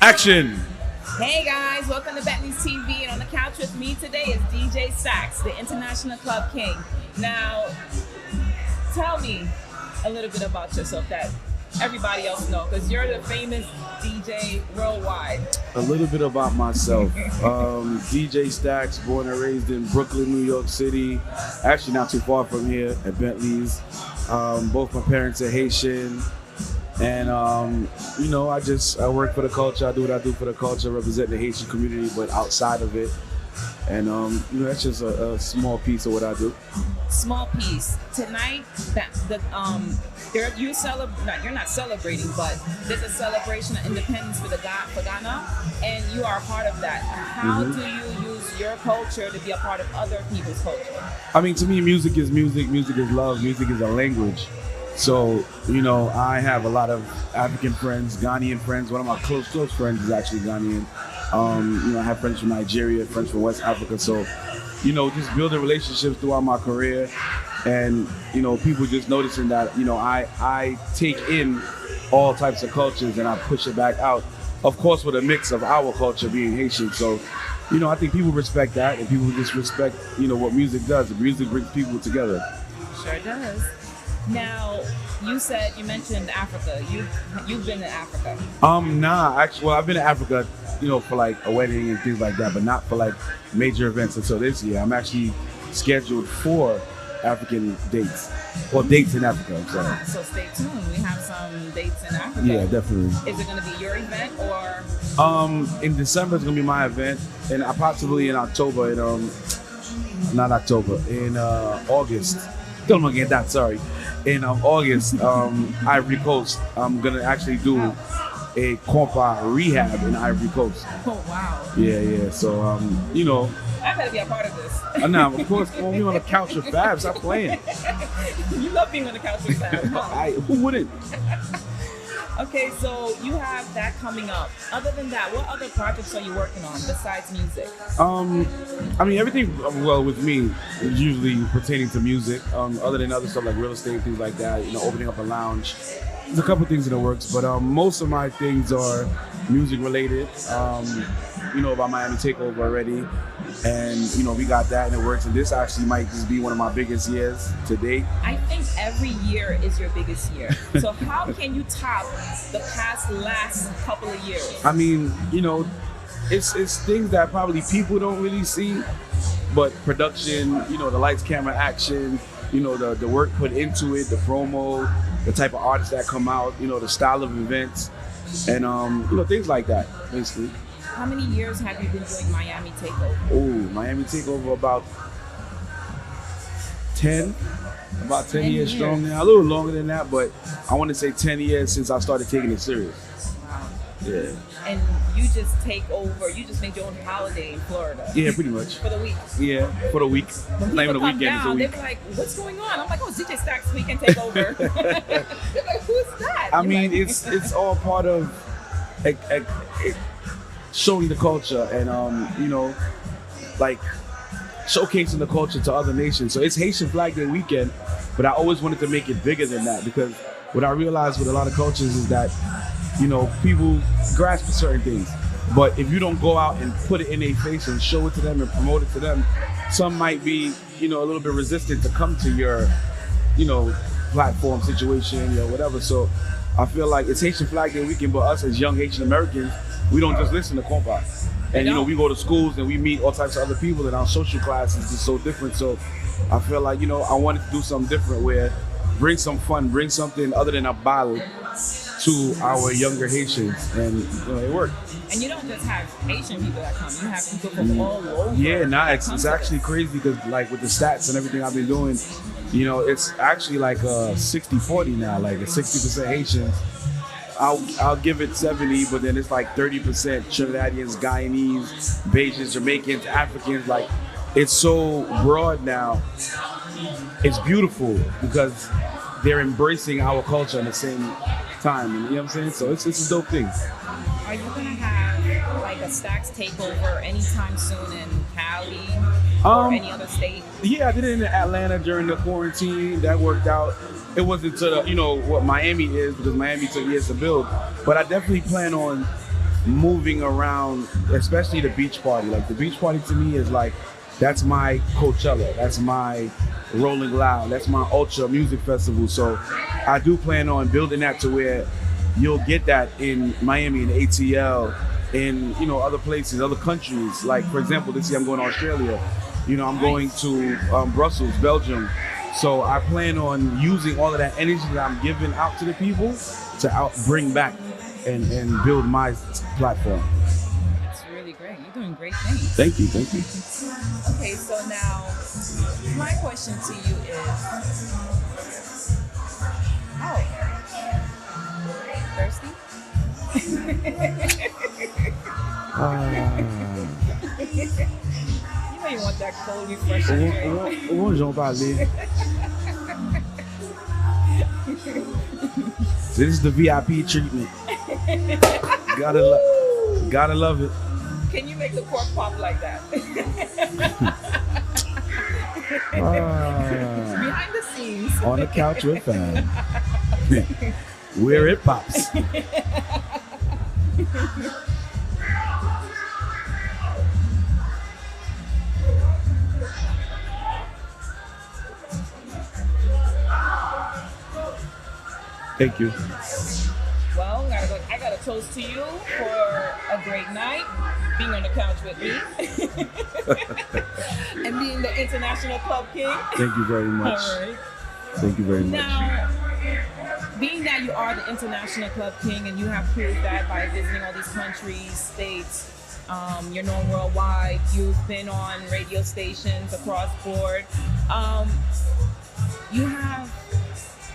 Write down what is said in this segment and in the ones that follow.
Action! Hey guys, welcome to Bentley's TV, and on the couch with me today is DJ Stakz, the International Club King. Now, tell me a little bit about yourself that everybody else knows, because you're the famous DJ worldwide. A little bit about myself. DJ Stakz, born and raised in Brooklyn, New York City. Actually not too far from here at Bentley's. Both my parents are Haitian. And, I work for the culture. I do what I do for the culture, represent the Haitian community, but outside of it. And, that's just a small piece of what I do. Small piece. Tonight, you're not celebrating, but there's a celebration of independence for Ghana, and you are a part of that. How do you use your culture to be a part of other people's culture? I mean, to me, music is music. Music is love. Music is a language. So, I have a lot of African friends, Ghanaian friends. One of my close friends is actually Ghanaian. I have friends from Nigeria, friends from West Africa. So, just building relationships throughout my career, and people just noticing that I take in all types of cultures and I push it back out. Of course, with a mix of our culture being Haitian. So, I think people respect that, and people just respect what music does. The music brings people together. Sure does. Now, you mentioned Africa. You've been to Africa. Actually, I've been to Africa, for like a wedding and things like that, but not for like major events until this year. I'm actually scheduled for African dates, or dates in Africa. I'm sorry. So stay tuned. We have some dates in Africa. Yeah, definitely. Is it going to be your event or? In December it's going to be my event, and possibly in October. In August. Don't forget that. Sorry. In August, Ivory Coast, I'm gonna actually do a compa rehab in Ivory Coast. Oh wow! Yeah. So I better be a part of this. Now, of course, when we on the couch with Fab, stop playing. You love being on the couch with Fab, huh? Who wouldn't? Okay, so you have that coming up. Other than that, what other projects are you working on besides music? Everything, with me, is usually pertaining to music. Other than other stuff like real estate, things like that, opening up a lounge. There's a couple things in the works, but most of my things are music related. About Miami Takeover already. And, we got that in the works. And this actually might just be one of my biggest years to date. I think every year is your biggest year. So how can you top the last couple of years? I mean, it's things that probably people don't really see. But production, the lights, camera, action, the work put into it, the promo, the type of artists that come out, the style of events, and, things like that, basically. How many years have you been doing Miami Takeover? Oh, Miami Takeover about 10 years strong now. A little longer than that, but I want to say 10 years since I started taking it serious. Wow. Yeah. And you just take over, you just made your own holiday in Florida. Yeah, pretty much. For the week. Yeah, for the week. When people come down, they're like, what's going on? I'm like, oh, it's DJ Stakz Weekend Takeover. They're like, who's that? I mean, it's all part of showing the culture and showcasing the culture to other nations. So it's Haitian Flag Day weekend, but I always wanted to make it bigger than that, because what I realized with a lot of cultures is that people grasp certain things, but if you don't go out and put it in their face and show it to them and promote it to them, some might be a little bit resistant to come to your platform situation or whatever. So I feel like it's Haitian Flag Day weekend, but us as young Haitian Americans, we don't just listen to compa. And we go to schools and we meet all types of other people, and our social class is just so different. So I feel like I wanted to do something different, where bring some fun, bring something other than a ball to our younger Haitians, and it worked. And you don't just have Haitian people that come; you have people from all over. Yeah, it's actually crazy, because like with the stats and everything I've been doing, it's actually like a 60-40 now, like a 60% Haitians. I'll give it 70, but then it's like 30% Trinidadians, Guyanese, Bajans, Jamaicans, Africans. Like, it's so broad now. It's beautiful because they're embracing our culture at the same time. You know what I'm saying? So it's a dope thing. Are you gonna have like a Stakz takeover anytime soon in Cali or any other state? Yeah, I did it in Atlanta during the quarantine. That worked out. It wasn't to what Miami is, because Miami took years to build. But I definitely plan on moving around, especially the beach party. Like the beach party to me is like, that's my Coachella, that's my Rolling Loud, that's my Ultra Music Festival. So I do plan on building that to where you'll get that in Miami and ATL, in other places, other countries. Like for example, this year I'm going to Australia. I'm going to Brussels, Belgium. So I plan on using all of that energy that I'm giving out to the people to bring back and build my platform. That's really great. You're doing great things. Thank you. Okay, so now my question to you is, thirsty? You want that cold refreshing drink. J'en parlais. This is the VIP treatment. Gotta love it. Can you make the cork pop like that? Behind the scenes. On the couch with Fab. Where it pops. Thank you. Well, I got a toast to you for a great night, being on the couch with me, and being the International Club King. Thank you very much. All right. Thank you very much. Now, being that you are the International Club King and you have proved that by visiting all these countries, states, you're known worldwide, you've been on radio stations across board, you have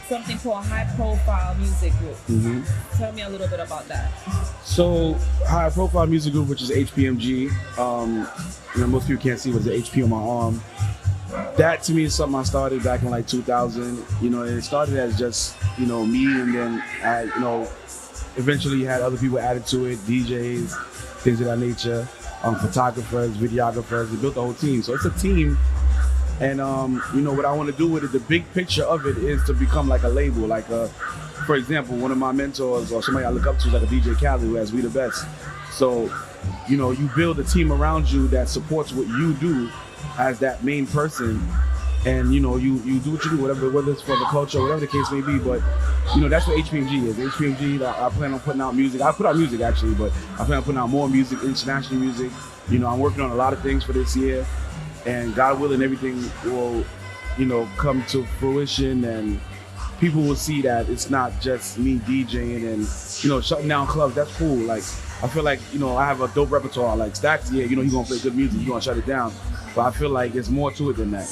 something called High Profile Music Group. Mm-hmm. Tell me a little bit about that. So, High Profile Music Group, which is HPMG, most people can't see, but the HP on my arm. That to me is something I started back in like 2000. It started as just me, and then eventually had other people added to it, DJs, things of that nature, photographers, videographers. We built the whole team, so it's a team. And what I want to do with it, the big picture of it is to become like a label. Like, for example, one of my mentors or somebody I look up to is like a DJ Khaled, who has We the Best. So, you build a team around you that supports what you do as that main person, and you do what you do, whether it's for the culture, whatever the case may be. But that's what HPMG is. HPMG, I plan on putting out music. I put out music actually, but I plan on putting out more music, international music. I'm working on a lot of things for this year. And God willing, everything will, come to fruition, and people will see that it's not just me DJing and, shutting down clubs. That's cool. Like, I feel like, I have a dope repertoire. Like Stakz, yeah, he's gonna play good music, he's gonna shut it down. But I feel like there's more to it than that.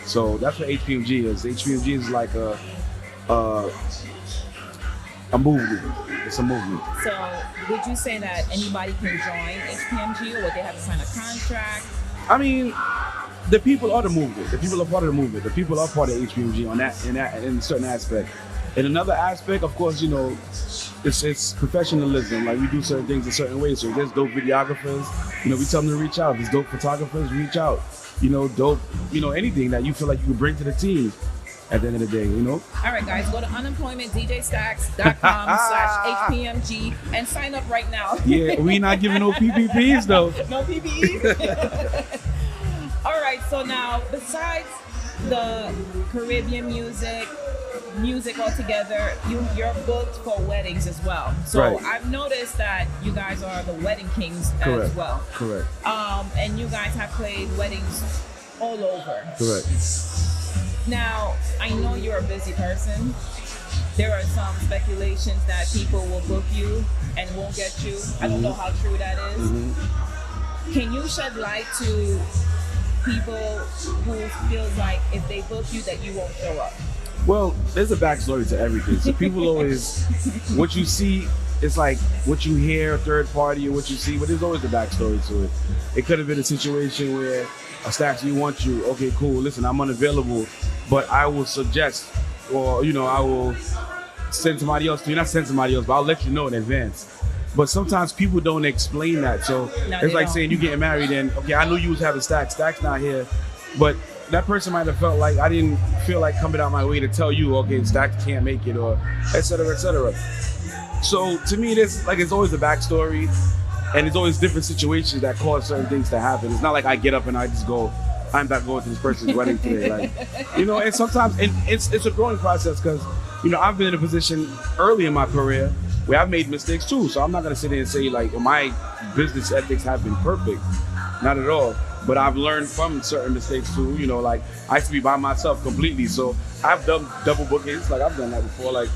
So that's what HPMG is. HPMG is like a movement. It's a movement. So would you say that anybody can join HPMG, or would they have to sign a contract? I mean, the people are the movement. The people are part of the movement. The people are part of HPMG in a certain aspect. In another aspect, of course, it's professionalism. Like, we do certain things in certain ways. So if there's dope videographers, we tell them to reach out. If there's dope photographers, reach out. Dope, anything that you feel like you can bring to the team at the end of the day, All right, guys, go to unemploymentdjstakz.com/HPMG and sign up right now. Yeah, we not giving no PPPs though. No PPPs? All right, so now, besides the Caribbean music altogether, you're booked for weddings as well. So right. I've noticed that you guys are the wedding kings as well. Correct. And you guys have played weddings all over. Correct. Now, I know you're a busy person. There are some speculations that people will book you and won't get you. I don't know how true that is. Mm-hmm. Can you shed light to people who feels like if they book you that you won't show up? Well, there's a backstory to everything. So people always, what you see, it's like what you hear, third party, or what you see, but there's always a backstory to it. It could have been a situation where a Stakz, we want you, okay, cool, listen, I'm unavailable, but I will suggest, or, I will send somebody else to you, not send somebody else, but I'll let you know in advance. But sometimes people don't explain that. So it's like saying you getting married and, okay, I knew you was having Stakz not here, but that person might have felt like I didn't feel like coming out my way to tell you, okay, Stakz can't make it, or et cetera, et cetera. So to me, it's always a backstory. And there's always different situations that cause certain things to happen. It's not like I get up and I just go, I'm not going to this person's wedding today. Like, you know, and sometimes it's a growing process because, you know, I've been in a position early in my career where I've made mistakes too. So I'm not going to sit there and say like, well, my business ethics have been perfect. Not at all. But I've learned from certain mistakes too. You know, like I used to be by myself completely. So I've done double bookings. Like I've done that before. Like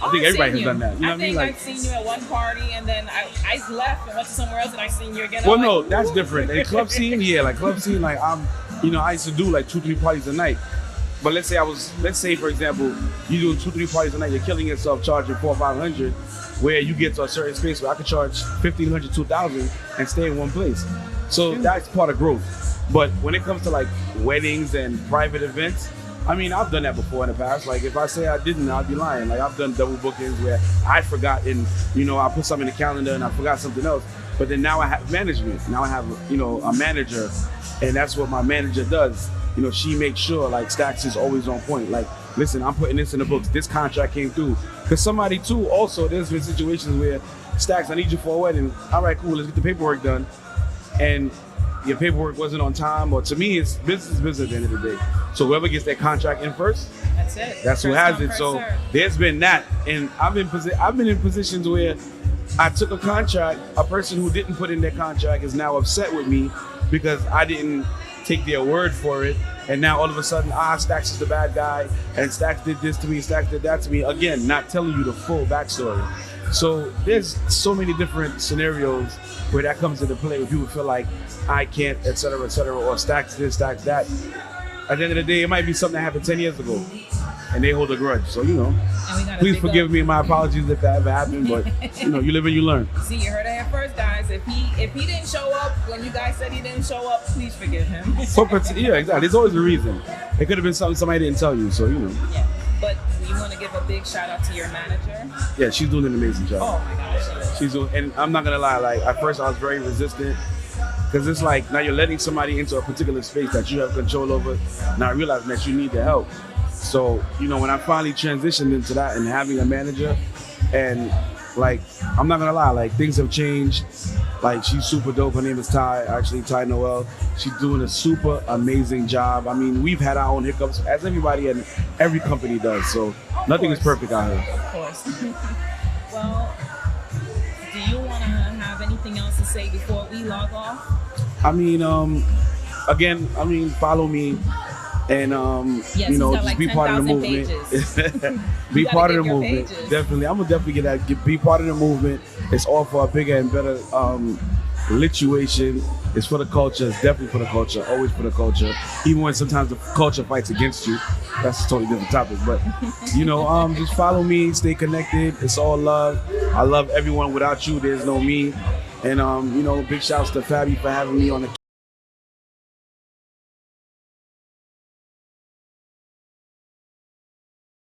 I think everybody has done that. You know what I mean? Like, I've seen you at one party and then I left and went to somewhere else and I seen you again. Well, no, that's different. In club scene, yeah, like club scene, like I used to do like 2-3 parties a night. But let's say for example, you're doing 2-3 parties a night, you're killing yourself, charging $400-500, where you get to a certain space where I could charge $1,500, $2,000 and stay in one place. So that's part of growth. But when it comes to like weddings and private events, I mean, I've done that before in the past. Like if I say I didn't, I'd be lying. Like I've done double bookings where I forgot and, you know, I put something in the calendar and I forgot something else. But then now I have management. Now I have, you know, a manager, and that's what my manager does. You know, she makes sure like Stakz is always on point. Like, listen, I'm putting this in the books. This contract came through. Because somebody too, also, there's been situations where Stakz, I need you for a wedding. All right, cool, let's get the paperwork done. And your paperwork wasn't on time, or to me, it's business at the end of the day. So whoever gets that contract in first, that's it. That's who has it. So there's been that, and I've been in positions where I took a contract. A person who didn't put in their contract is now upset with me because I didn't take their word for it, and now all of a sudden, Stakz is the bad guy, and Stakz did this to me, Stakz did that to me. Again, not telling you the full backstory. So there's so many different scenarios where that comes into play, where people feel like I can't, et cetera, or Stakz this, Stakz that. At the end of the day, it might be something that happened 10 years ago, and they hold a grudge. So, you know, please forgive me. My apologies if that ever happened, but, you know, you live and you learn. See, you heard it here first, guys. If he didn't show up when you guys said he didn't show up, please forgive him. Yeah, exactly. There's always a reason. It could have been something somebody didn't tell you, so, you know. Yeah, but you want to give a big shout out to your manager? Yeah, she's doing an amazing job. Oh, my gosh. She's doing, and I'm not going to lie, like, at first I was very resistant. Because it's like, now you're letting somebody into a particular space that you have control over, not realizing that you need the help. So, you know, when I finally transitioned into that and having a manager, and like, I'm not gonna lie, like things have changed. Like she's super dope, her name is Ty Noel. She's doing a super amazing job. I mean, we've had our own hiccups, as everybody and every company does, so nothing is perfect out here. Of course. Well, do you want to have anything else to say before we log off? I mean, again, follow me and, yes, you know, just like be part of the movement. Be part of the movement. Definitely. I'm going to definitely be part of the movement. It's all for a bigger and better lituation. It's for the culture. It's definitely for the culture. Always for the culture. Even when sometimes the culture fights against you. That's a totally different topic. But, you know, just follow me. Stay connected. It's all love. I love everyone. Without you, there's no me. And, you know, big shouts to Fabby for having me on the